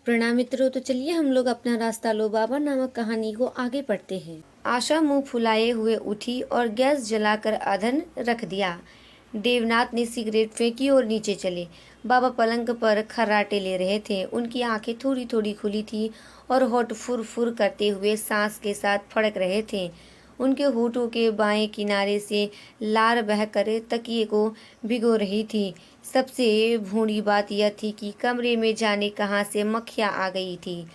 प्रणाम मित्रों। तो चलिए हम लोग अपना रास्ता लो बाबा नामक कहानी को आगे पढ़ते हैं। आशा मुंह फुलाए हुए उठी और गैस जलाकर अधन रख दिया। देवनाथ ने सिगरेट फेंकी और नीचे चले। बाबा पलंग पर खर्राटे ले रहे थे। उनकी आंखें थोड़ी थोड़ी खुली थी और होठ फुर फुर करते हुए सांस के साथ फड़क रहे थे। उनके होठों के बाएं किनारे से लार बहकर तकिए को भिगो रही थी। सबसे भूरी बात यह थी कि कमरे में जाने कहाँ से मक्खियाँ आ गई थी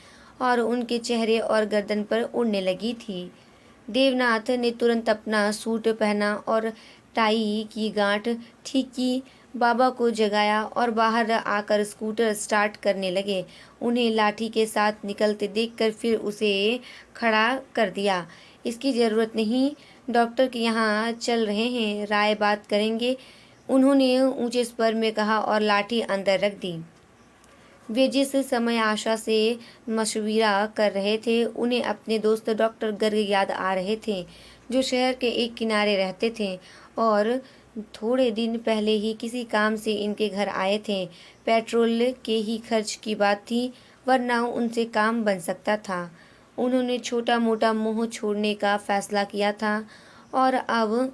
और उनके चेहरे और गर्दन पर उड़ने लगी थी। देवनाथ ने तुरंत अपना सूट पहना और टाई की गांठ ठीक की। बाबा को जगाया और बाहर आकर स्कूटर स्टार्ट करने लगे। उन्हें लाठी के साथ निकलते देखकर फिर उसे खड़ा कर दिया। इसकी ज़रूरत नहीं, डॉक्टर के यहाँ चल रहे हैं, राय बात करेंगे, उन्होंने ऊंचे स्वर में कहा और लाठी अंदर रख दी। वे जिस समय आशा से मशविरा कर रहे थे, उन्हें अपने दोस्त डॉक्टर गर्ग याद आ रहे थे, जो शहर के एक किनारे रहते थे और थोड़े दिन पहले ही किसी काम से इनके घर आए थे। पेट्रोल के ही खर्च की बात थी, वरना उनसे काम बन सकता था। उन्होंने छोटा मोटा मोह छोड़ने का फैसला किया था और अब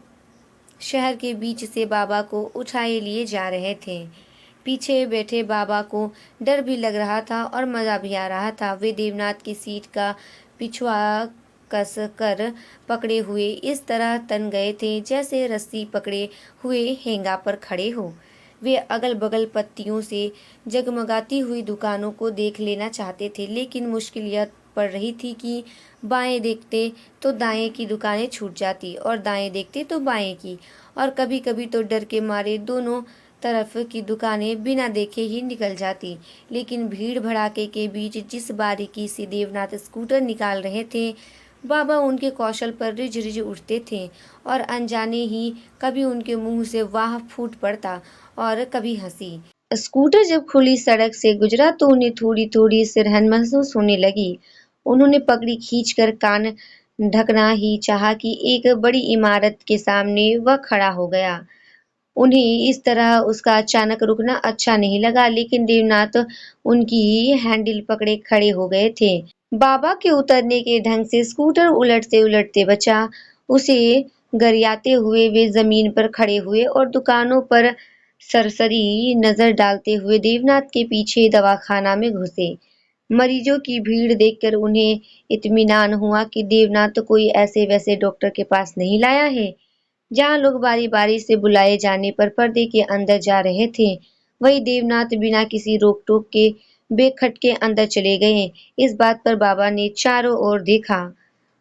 शहर के बीच से बाबा को उठाए लिए जा रहे थे। पीछे बैठे बाबा को डर भी लग रहा था और मज़ा भी आ रहा था। वे देवनाथ की सीट का पिछुआ कस कर पकड़े हुए इस तरह तन गए थे जैसे रस्सी पकड़े हुए हेंगा पर खड़े हो। वे अगल बगल पत्तियों से जगमगाती हुई दुकानों को देख लेना चाहते थे, लेकिन मुश्किल यह पड़ रही थी कि बाएं देखते तो दाएं की दुकानें छूट जाती और दाएं देखते तो बाएं की, और कभी कभी तो डर के मारे दोनों तरफ की दुकानें बिना देखे ही निकल जाती। लेकिन भीड़ भड़ाके के बीच जिस बारीकी से देवनाथ स्कूटर निकाल रहे थे, बाबा उनके कौशल पर रिझ रिझ उठते थे और अनजाने ही कभी उनके मुंह से वाह फूट पड़ता और कभी हंसी। स्कूटर जब खुली सड़क से गुजरा तो उन्हें थोड़ी थोड़ी सिरहन महसूस होने लगी। उन्होंने पगड़ी खींचकर कान ढकना ही चाहा कि एक बड़ी इमारत के सामने वह खड़ा हो गया। उन्हें इस तरह उसका अचानक रुकना अच्छा नहीं लगा, लेकिन देवनाथ उनकी हैंडल पकड़े खड़े हो गए थे। बाबा के उतरने के ढंग से स्कूटर उलटते उलटते बचा। उसे गरियाते हुए वे जमीन पर खड़े हुए और दुकानों पर सरसरी नजर डालते हुए देवनाथ के पीछे दवाखाना में घुसे। मरीजों की भीड़ देखकर उन्हें इत्मीनान हुआ कि देवनाथ कोई ऐसे वैसे डॉक्टर के पास नहीं लाया है। जहाँ लोग बारी बारी से बुलाए जाने पर पर्दे के अंदर जा रहे थे, वही देवनाथ बिना किसी रोक टोक के बेखटके अंदर चले गए। इस बात पर बाबा ने चारों ओर देखा।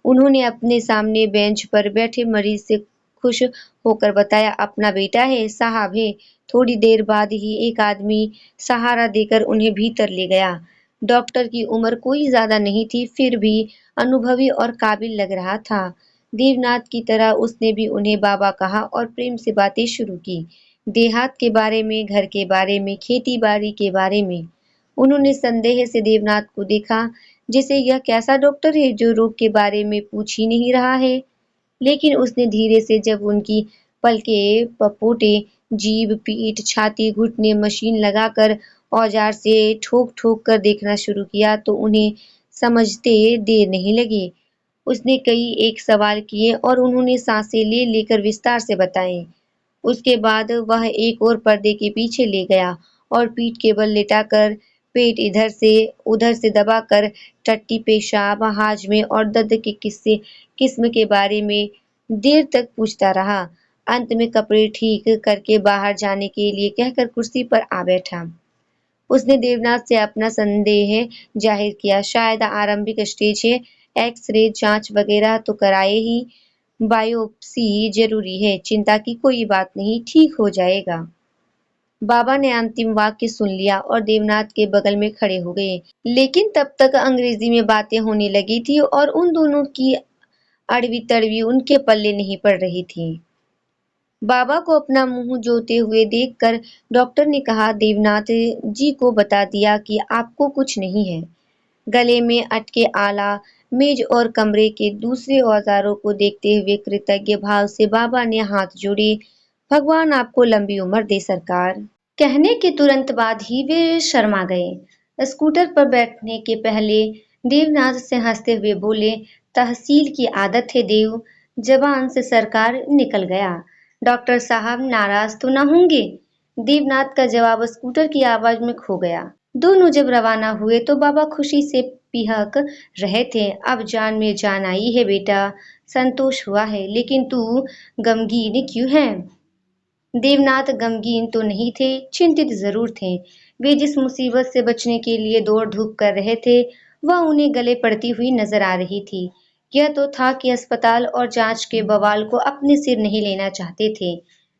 उन्होंने अपने सामने बेंच पर बैठे मरीज से खुश होकर बताया, अपना बेटा है साहब है। थोड़ी देर बाद ही एक आदमी सहारा देकर उन्हें भीतर ले गया। डॉक्टर की उम्र कोई ज्यादा नहीं थी, फिर भी अनुभवी और काबिल लग रहा था। देवनाथ की तरह उसने भी उन्हें बाबा कहा और प्रेम से बातें शुरू की, देहात के बारे में, घर के बारे में, खेती बाड़ी के बारे में। उन्होंने संदेह से देवनाथ को देखा, जैसे यह कैसा डॉक्टर है जो रोग के बारे में पूछ ही नहीं रहा है। लेकिन उसने धीरे से जब उनकी पलके पपोटे, जीभ, पीठ, छाती, घुटने मशीन लगाकर औजार से ठोक ठोक कर देखना शुरू किया तो उन्हें समझते देर नहीं लगी। उसने कई एक सवाल किए और उन्होंने सांसें ले लेकर विस्तार से बताए। उसके बाद वह एक और पर्दे के पीछे ले गया और पीठ के बल लेटाकर पेट इधर से उधर से दबाकर टट्टी, पेशाब, हाजमे और दर्द के किस्से किस्म के बारे में देर तक पूछता रहा। अंत में कपड़े ठीक करके बाहर जाने के लिए कहकर कुर्सी पर आ बैठा। उसने देवनाथ से अपना संदेह जाहिर किया, शायद आरंभिक स्टेज है, एक्स-रे जांच वगैरह तो कराए ही, बायोप्सी जरूरी है, चिंता की कोई बात नहीं, ठीक हो जाएगा। बाबा ने अंतिम वाक्य सुन लिया और देवनाथ के बगल में खड़े हो गए। लेकिन तब तक अंग्रेजी में बातें होने लगी थी और उन दोनों की अड़वी तड़वी उनके पल्ले नहीं पड़ रही थी। बाबा को अपना मुंह जोते हुए देखकर डॉक्टर ने कहा, देवनाथ जी को बता दिया कि आपको कुछ नहीं है। गले में अटके आला, मेज और कमरे के दूसरे औजारों को देखते हुए कृतज्ञ भाव से बाबा ने हाथ जोड़े। भगवान आपको लंबी उम्र दे सरकार। कहने के तुरंत बाद ही वे शर्मा गए। स्कूटर पर बैठने के पहले देवनाथ से हंसते हुए बोले, तहसील की आदत है देव, जबान से सरकार निकल गया। डॉक्टर साहब नाराज तो न होंगे? देवनाथ का जवाब स्कूटर की आवाज में खो गया। दोनों जब रवाना हुए तो बाबा खुशी से पिहक रहे थे। अब जान में जान आई है बेटा, संतोष हुआ है, लेकिन तू गमगीन क्यों है? देवनाथ गमगीन तो नहीं थे, चिंतित जरूर थे। वे जिस मुसीबत से बचने के लिए दौड़ धूप कर रहे थे, वह उन्हें गले पड़ती हुई नजर आ रही थी। यह तो था कि अस्पताल और जांच के बवाल को अपने सिर नहीं लेना चाहते थे,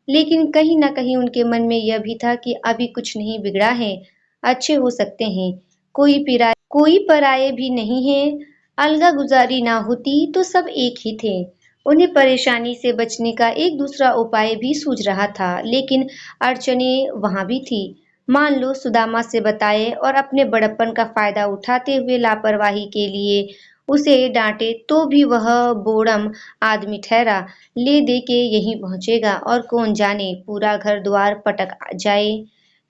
लेकिन कहीं न कहीं उनके मन में यह भी था कि अभी कुछ नहीं बिगड़ा है, अच्छे हो सकते हैं। कोई पराये भी नहीं है। अलगा गुजारी ना होती तो सब एक ही थे। उन्हें परेशानी से बचने का एक दूसरा उपाय भी सूझ रहा था, लेकिन अड़चनें वहां भी थी। मान लो सुदामा से बताए और अपने बड़प्पन का फायदा उठाते हुए लापरवाही के लिए उसे डांटे तो भी वह बोड़म आदमी ठहरा, ले दे के यहीं पहुंचेगा और कौन जाने पूरा घर द्वार पटक जाए,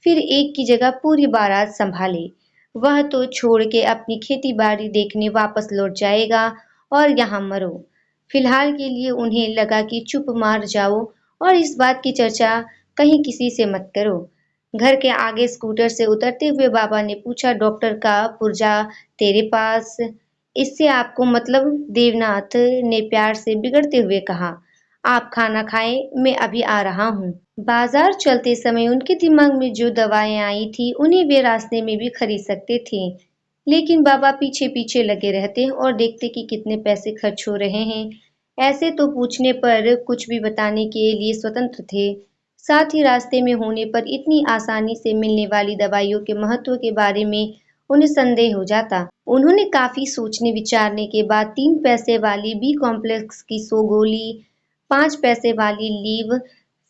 फिर एक की जगह पूरी बारात संभाले। वह तो छोड़ के अपनी खेती बाड़ी देखने वापस लौट जाएगा और यहाँ मरो। फिलहाल के लिए उन्हें लगा कि चुप मार जाओ और इस बात की चर्चा कहीं किसी से मत करो। घर के आगे स्कूटर से उतरते हुए बाबा ने पूछा, डॉक्टर का पुर्जा तेरे पास? इससे आपको मतलब? देवनाथ ने प्यार से बिगड़ते हुए कहा। आप खाना खाएं, मैं अभी आ रहा हूँ। बाजार चलते समय उनके दिमाग में जो दवाएं आई थी उन्हें वे रास्ते में भी खरीद सकते थे, लेकिन बाबा पीछे पीछे लगे रहते और देखते कि कितने पैसे खर्च हो रहे हैं। ऐसे तो पूछने पर कुछ भी बताने के लिए स्वतंत्र थे। साथ ही रास्ते में होने पर इतनी आसानी से मिलने वाली दवाइयों के महत्व के बारे में उन्हें संदेह हो जाता। उन्होंने काफी सोचने विचारने के बाद 3 पैसे वाली बी कॉम्प्लेक्स की 100 गोली, 5 पैसे वाली लीव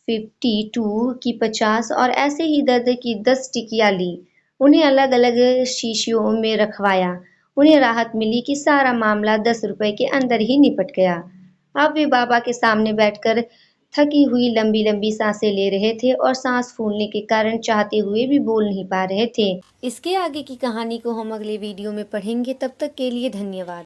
52 की 50 और ऐसे ही दर्द की 10 टिकिया ली। उन्हें अलग अलग शीशियों में रखवाया। उन्हें राहत मिली कि सारा मामला 10 रुपए के अंदर ही निपट गया। अब वे बाबा के सामने बैठकर थकी हुई लंबी लंबी सांसें ले रहे थे और सांस फूलने के कारण चाहते हुए भी बोल नहीं पा रहे थे। इसके आगे की कहानी को हम अगले वीडियो में पढ़ेंगे। तब तक के लिए धन्यवाद।